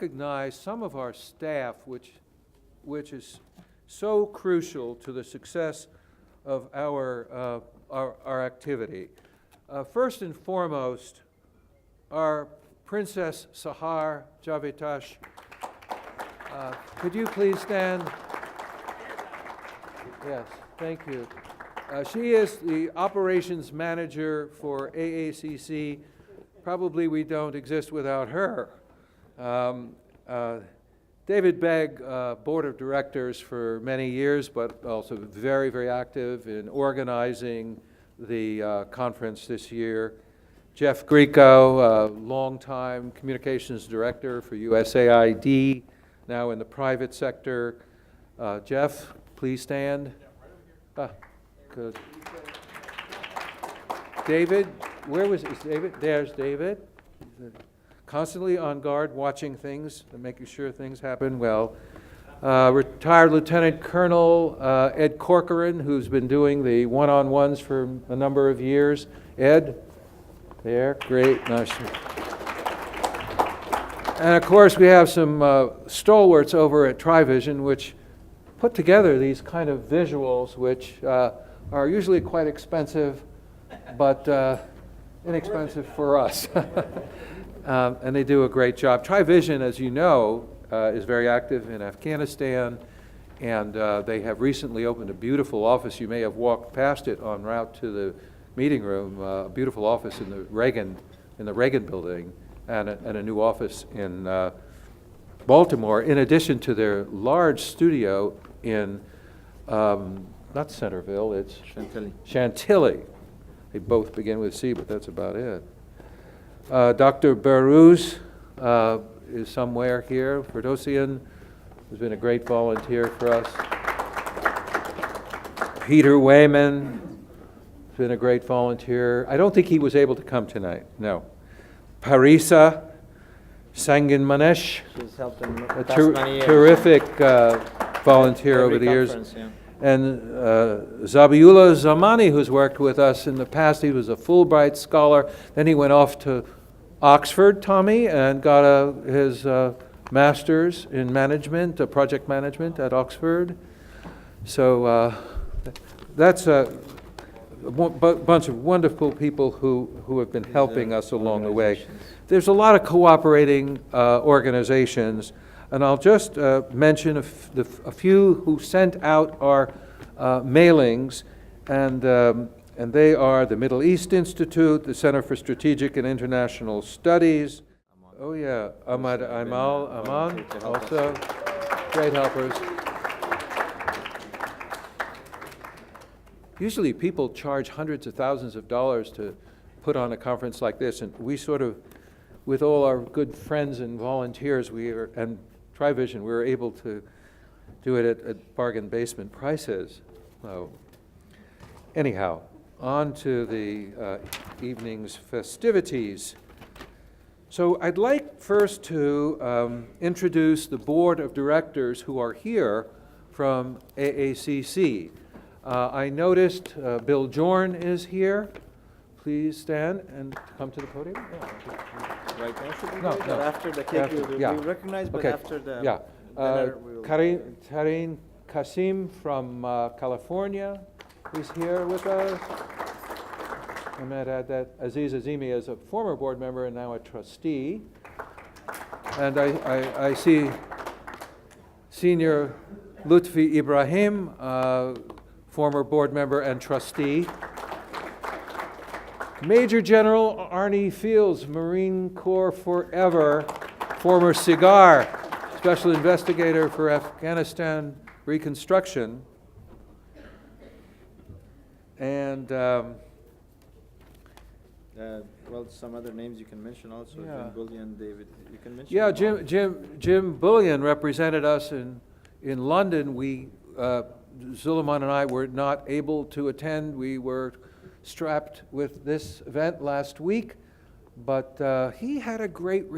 recognize some of our staff, which is so crucial to the success of our activity. First and foremost, our Princess Sahar Javitash. Could you please stand? Yes, thank you. She is the operations manager for AACC. Probably we don't exist without her. David Begg, board of directors for many years, but also very, very active in organizing the conference this year. Jeff Grieco, longtime communications director for USAID, now in the private sector. Jeff, please stand. Good. David, is David? There's David. Constantly on guard, watching things and making sure things happen well. Retired Lieutenant Colonel Ed Corcoran, who's been doing the one-on-ones for a number of years. Ed, there, great, nice. And of course, we have some stalwarts over at TriVision, which put together these kind of visuals, which are usually quite expensive, but inexpensive for us. And they do a great job. TriVision, as you know, is very active in Afghanistan, and they have recently opened a beautiful office. You may have walked past it en route to the meeting room, a beautiful office in the Reagan building, and a new office in Baltimore, in addition to their large studio in, not Centerville, it's Chantilly. They both begin with C, but that's about it. Dr. Baruz is somewhere here. Ferdosian has been a great volunteer for us. Peter Wayman has been a great volunteer. I don't think he was able to come tonight, no. Parisa Sangin Manesh, she's helped in a many years. terrific volunteer over the years. Yeah. And Zabiullah Zamani, who's worked with us in the past, he was a Fulbright scholar. Then he went off to Oxford, Tommy, and got his master's in management, project management at Oxford. So that's a bunch of wonderful people who have been helping us along the way. There's a lot of cooperating organizations, and I'll just mention a few who sent out our mailings, and they are the Middle East Institute, the Center for Strategic and International Studies. Oh yeah, Ahmad Aimal Aman, also great helpers. Usually people charge hundreds of thousands of dollars to put on a conference like this, and we sort of, with all our good friends and volunteers, and TriVision, we were able to do it at bargain basement prices. So, anyhow, on to the evening's festivities. So I'd like first to introduce the board of directors who are here from AACC. I noticed Bill Jorn is here. Please stand and come to the podium. Yeah. Right now, should we No, do it? no. Or after the cake will be recognized, but Okay. after the Yeah. dinner we will... Tareen Kasim from California is here with us. I might add that Aziz Azimi is a former board member and now a trustee. And I see Senior Lutfi Ibrahim, former board member and trustee. Major General Arnie Fields, Marine Corps forever, former SIGAR, Special Investigator for Afghanistan Reconstruction. And well, some other names you can mention also. Yeah. Jim Bullion, David, you can mention. yeah, them all. Jim Bullion represented us in London. Suleiman and I were not able to attend. We were strapped with this event last week, but he has a great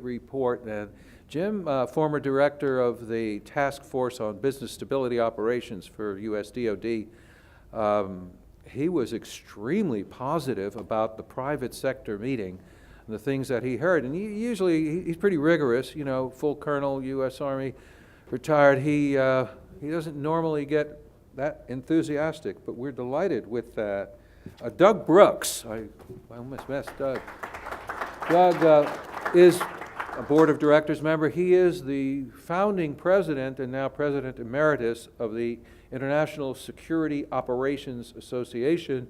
report. And Jim, former director of the Task Force on Business Stability Operations for US DoD, he was extremely positive about the private sector meeting. and the things that he heard. And he's pretty rigorous, you know, full colonel, U.S. Army, retired. He doesn't normally get that enthusiastic, but we're delighted with that. Doug Brooks, I almost messed Doug. Doug is a board of directors member. He is the founding president and now president emeritus of the International Security Operations Association,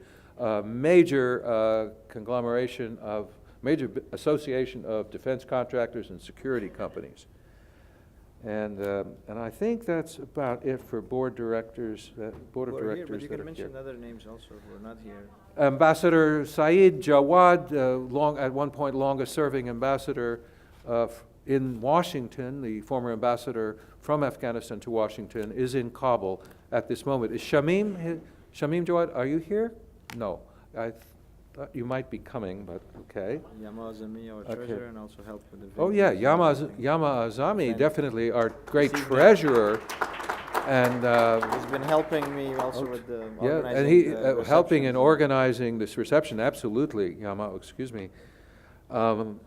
major conglomeration of major association of defense contractors and security companies. And I think that's about it for board directors. Board of directors. Here, but you that can are mention here. other names also who are not here. Ambassador Saeed Jawad, at one point longest-serving ambassador in Washington, the former ambassador from Afghanistan to Washington, is in Kabul at this moment. Is Shamim Jawad, are you here? No. I thought you might be coming, but okay. Yama Azami, our treasurer, and also help with the Oh yeah, Yama Azami, definitely our great treasurer. And he's been helping me also with the yeah, and he helping in organizing this reception. Absolutely, Yama. Excuse me. And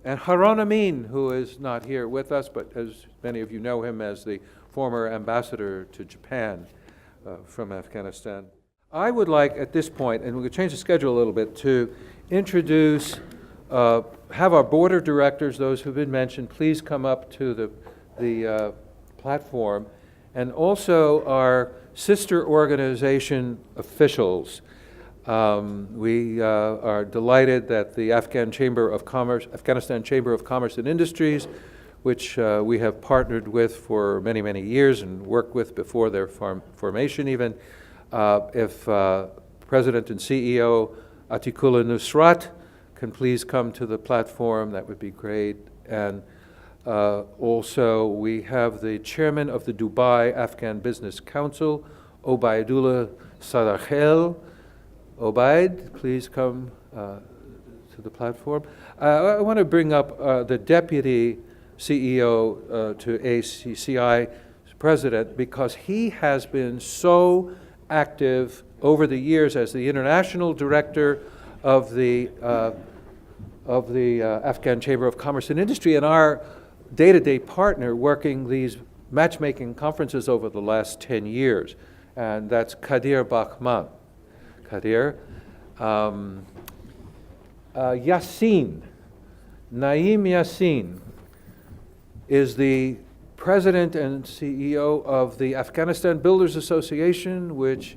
Harun Amin, who is not here with us, but as many of you know him as the former ambassador to Japan from Afghanistan. I would like at this point, and we're going to change the schedule a little bit, to introduce, have our board of directors, those who've been mentioned, please come up to the platform, and also our sister organization officials. We are delighted that the Afghanistan Chamber of Commerce and Industries, which we have partnered with for many, many years and worked with before their formation even. If President and CEO Atikullah Nusrat can please come to the platform, that would be great. And also we have the chairman of the Dubai Afghan Business Council, Obaidullah Sadakhel. Obaid, please come to the platform. I want to bring up the deputy CEO to ACCI president, because he has been so active over the years as the international director of the Afghan Chamber of Commerce and Industry, and our day-to-day partner working these matchmaking conferences over the last 10 years. And that's Kadir Bakhman. Kadir. Yassin, Naeem Yassin, is the president and CEO of the Afghanistan Builders Association, which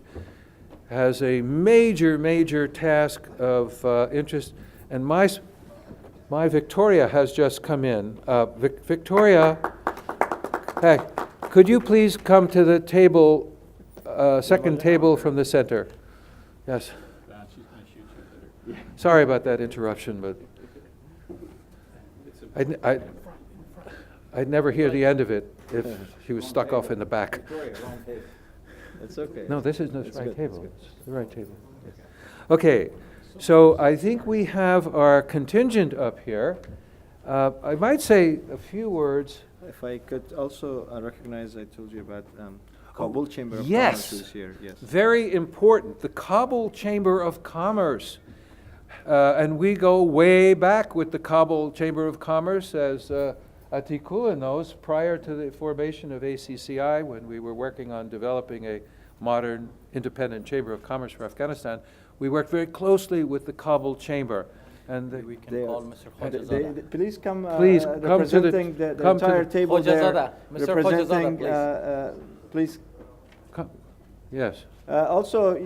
has a major, major task of interest. And my Victoria has just come in. Victoria, hey, could you please come to the table, second table from the center? Yes. Sorry about that interruption, but I'd never hear the end of it if she was stuck off in the back. It's okay. No, this is the right table. It's the right table. Okay, so I think we have our contingent up here. I might say a few words. If I could also recognize, I told you about Kabul Chamber of Yes. Commerce is here. Yes. Very important. The Kabul Chamber of Commerce. And we go way back with the Kabul Chamber of Commerce, as Atikullah knows, prior to the formation of ACCI, when we were working on developing a modern independent Chamber of Commerce for Afghanistan. We worked very closely with the Kabul Chamber. And we can call Mr. Khojazada. Please come, Please come representing to the entire table there. Khojazada. Mr. Khojazada, Please. come. Yes. Also,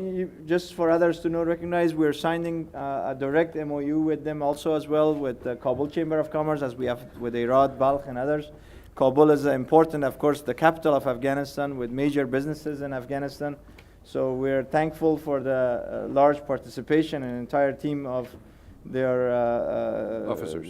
just for others to know, recognize, we're signing a direct MOU with them also as well, with the Kabul Chamber of Commerce, as we have with Irad, Balkh, and others. Kabul is important, of course, the capital of Afghanistan, with major businesses in Afghanistan. So we're thankful for the large participation and entire team of their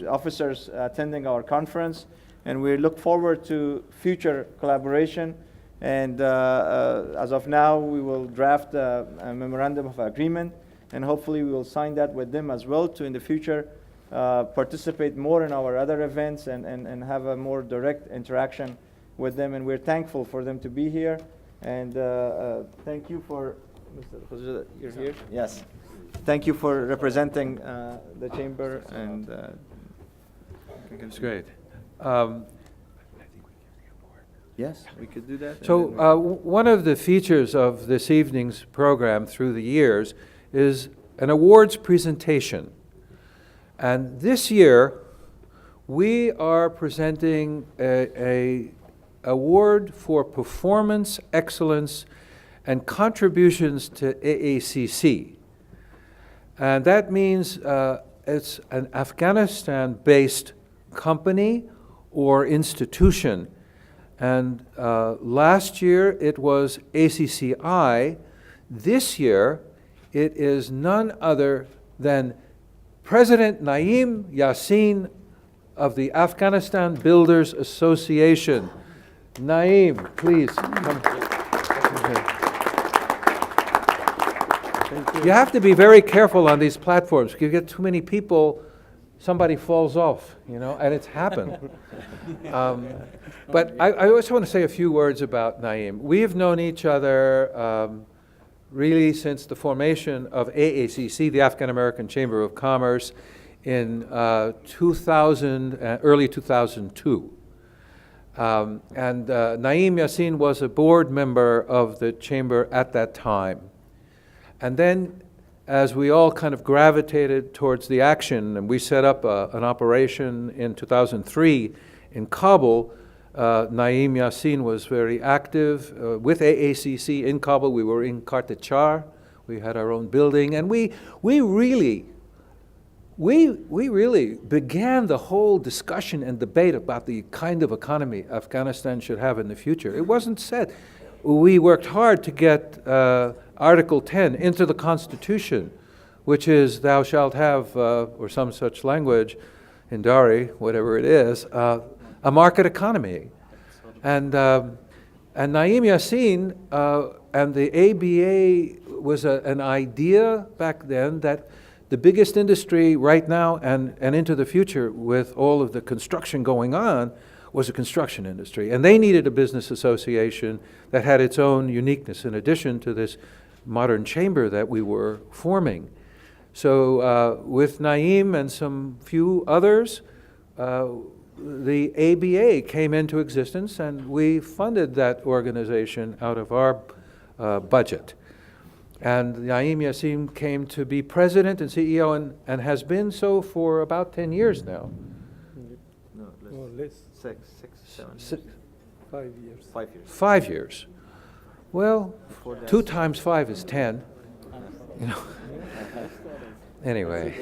officers attending our conference. And we look forward to future collaboration. And as of now, we will draft a memorandum of agreement, and hopefully we will sign that with them as well to in the future participate more in our other events and have a more direct interaction with them. And we're thankful for them to be here. And thank you for, Mr. Khojazada, you're here? Yes. thank you for representing the chamber, and That's great. yes, we could do that. So one of the features of this evening's program through the years is an awards presentation. And this year, we are presenting a award for performance excellence and contributions to AACC. And that means it's an Afghanistan-based company or institution. And last year it was ACCI. This year it is none other than President Naeem Yassin of the Afghanistan Builders Association. Naeem, please come. You have to be very careful on these platforms. If you get too many people, somebody falls off, you know, and it's happened. But I also want to say a few words about Naeem. We have known each other really since the formation of AACC, the Afghan-American Chamber of Commerce, in early 2002. And Naeem Yassin was a board member of the chamber at that time. And then, as we all kind of gravitated towards the action, and we set up an operation in 2003 in Kabul, Naeem Yassin was very active with AACC in Kabul. We were in Kartachar. We had our own building, and we really began the whole discussion and debate about the kind of economy Afghanistan should have in the future. It wasn't said. We worked hard to get Article 10 into the Constitution, which is thou shalt have, or some such language, in Dari, whatever it is, a market economy. And Naeem Yassin and the ABA was an idea back then that the biggest industry right now and into the future with all of the construction going on was the construction industry. And they needed a business association that had its own uniqueness in addition to this modern chamber that we were forming. So with Naeem and some few others, the ABA came into existence, and we funded that organization out of our budget. And Naeem Yassin came to be president and CEO and has been so for about 10 years now. No, less. Six, 7 Si- 5 years. 5 years. 5 years. Well, Before that, 2 times 5 is 10. You know. Anyway,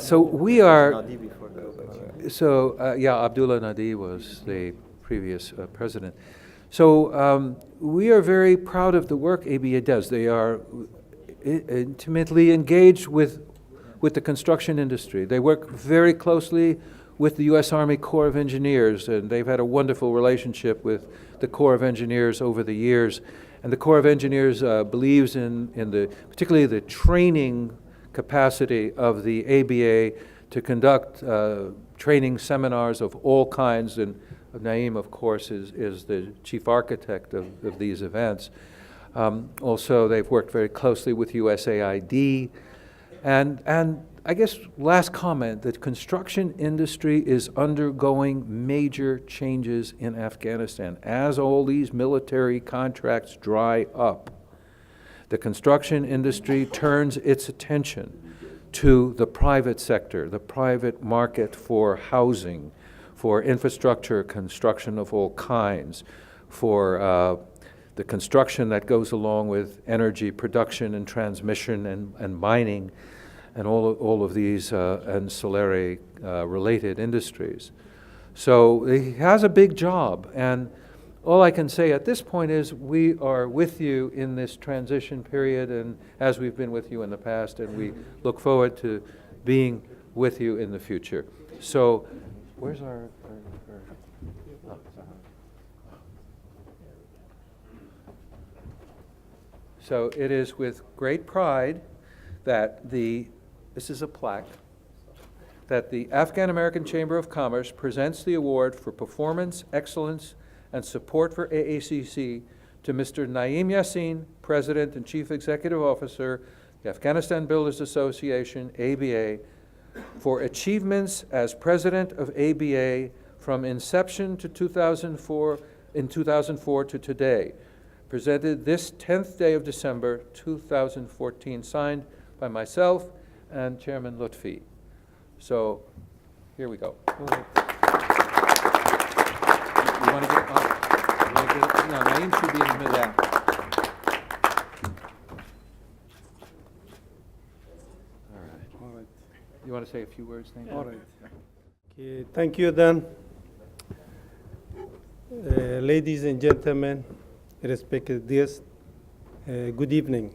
so we are. Nadi before that. So Abdullah Nadi was the previous president. So we are very proud of the work ABA does. They are intimately engaged with the construction industry. They work very closely with the U.S. Army Corps of Engineers, and they've had a wonderful relationship with the Corps of Engineers over the years. And the Corps of Engineers believes in particularly the training capacity of the ABA to conduct training seminars of all kinds, and Naeem, of course, is the chief architect of these events. Also, they've worked very closely with USAID. And I guess last comment, the construction industry is undergoing major changes in Afghanistan. As all these military contracts dry up, the construction industry turns its attention to the private sector, the private market for housing, for infrastructure construction of all kinds, for the construction that goes along with energy production and transmission and mining, and all of these ancillary related industries. So he has a big job, and all I can say at this point is we are with you in this transition period, and as we've been with you in the past, and we look forward to being with you in the future. So where's our oh. So it is with great pride that this is a plaque, that the Afghan-American Chamber of Commerce presents the award for performance, excellence, and support for AACC to Mr. Naeem Yassin, President and Chief Executive Officer, the Afghanistan Builders Association, ABA, for achievements as president of ABA from inception to 2004 to today, presented this 10th day of December 2014, signed by myself and Chairman Lutfi. So here we go. You want to get on? No, Naeem should be in the middle. Yeah. All right. You want to say a few words, Naeem? All right. Okay, thank you, Dan. Ladies and gentlemen, respected guests, good evening.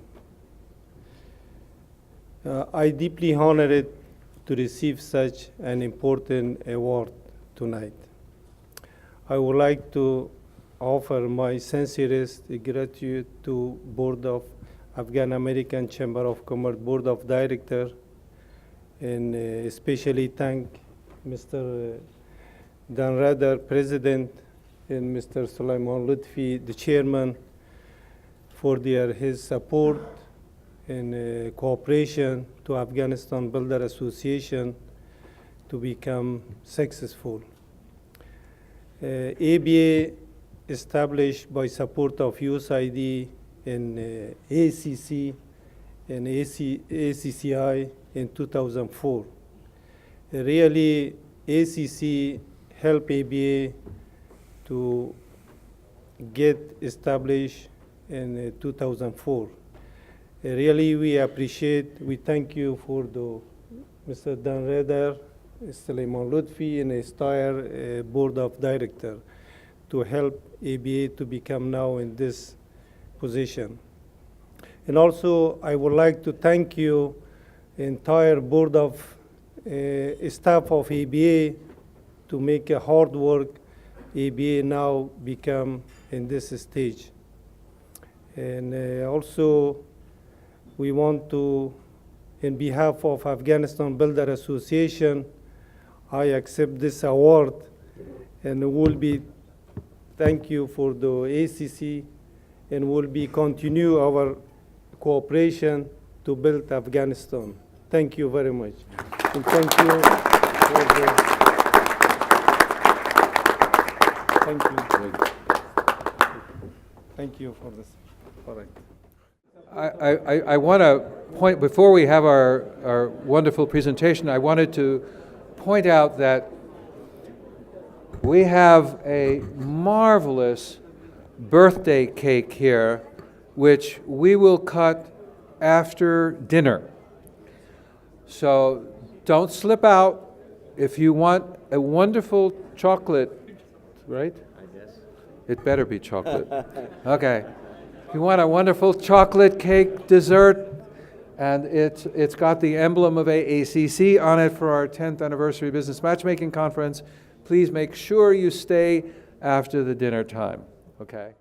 I deeply honored to receive such an important award tonight. I would like to offer my sincerest gratitude to Board of Afghan-American Chamber of Commerce Board of Directors, and especially thank Mr. Dan Rader, President, and Mr. Sulaiman Lutfi, the Chairman, for his support and cooperation to Afghanistan Builder Association to become successful. ABA, established by support of USAID and ACC and ACCI in 2004. Really, ACC helped ABA to get established in 2004. Really, we thank you for Mr. Dan Rader, Sulaiman Lutfi, and his entire Board of Directors to help ABA to become now in this position. And also, I would like to thank you, entire board of staff of ABA, to make a hard work. ABA now become in this stage. And also, we want to, in behalf of Afghanistan Builder Association, I accept this award, and will be thank you for the ACC, and will be continue our cooperation to build Afghanistan. Thank you very much. And thank you for thank you for this. All right. I want to point, before we have our wonderful presentation, I wanted to point out that we have a marvelous birthday cake here, which we will cut after dinner. So don't slip out. If you want a wonderful chocolate, right? I guess. It better be chocolate. Okay. If you want a wonderful chocolate cake dessert, and it's got the emblem of AACC on it for our 10th anniversary business matchmaking conference, please make sure you stay after the dinner time, okay?